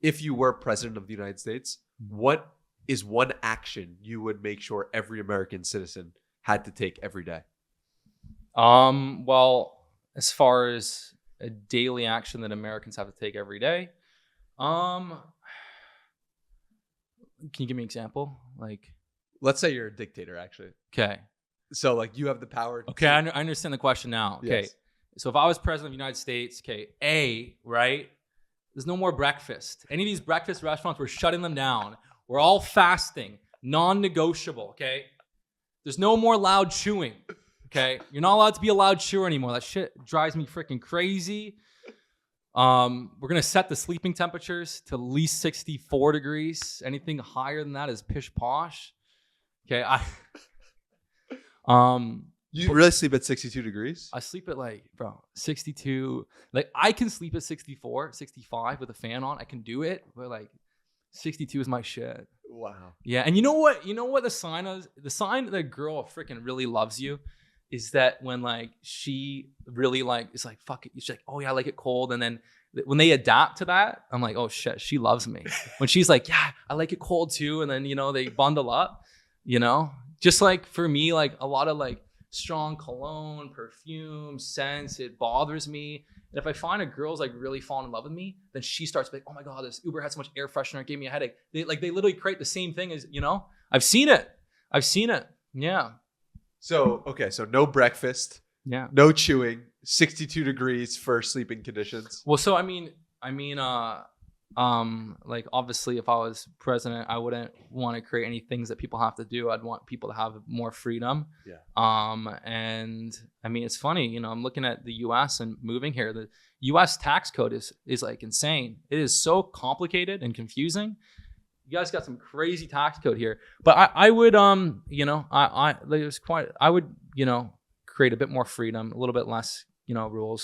if you were president of the United States, what is one action you would make sure every American citizen had to take every day? Well, as far as a daily action that Americans have to take every day, can you give me an example? Like, let's say you're a dictator, actually. Okay. So like you have the power. Okay, I understand the question now. Okay. Yes. So if I was president of the United States, okay, right? There's no more breakfast. Any of these breakfast restaurants, we're shutting them down. We're all fasting, non-negotiable, okay? There's no more loud chewing, okay? You're not allowed to be a loud chewer anymore. That shit drives me freaking crazy. We're going to set the sleeping temperatures to at least 64 degrees. Anything higher than that is pish posh. Okay, You really sleep at 62 degrees? I sleep at 62. Like I can sleep at 64, 65 with a fan on. I can do it, but 62 is my shit. Wow. Yeah, and you know what? You know what the sign is? The sign that a girl freaking really loves you is that when she really is fuck it. She's like, oh yeah, I like it cold, and then when they adapt to that, I'm like, oh shit, she loves me. When she's like, yeah, I like it cold too, and then they bundle up, just for me, a lot of strong cologne, perfume, scents, it bothers me. And if I find a girl's really falling in love with me, then she starts to be like, oh my God, this Uber had so much air freshener, it gave me a headache. They literally create the same thing as, I've seen it. Yeah. So, okay. So no breakfast. Yeah. No chewing, 62 degrees for sleeping conditions. Well, so obviously if I was president, I wouldn't want to create any things that people have to do. I'd want people to have more freedom. Yeah. And it's funny, I'm looking at the US and moving here. The US tax code is insane. It is so complicated and confusing. You guys got some crazy tax code here, but I would, I would, create a bit more freedom, a little bit less, rules.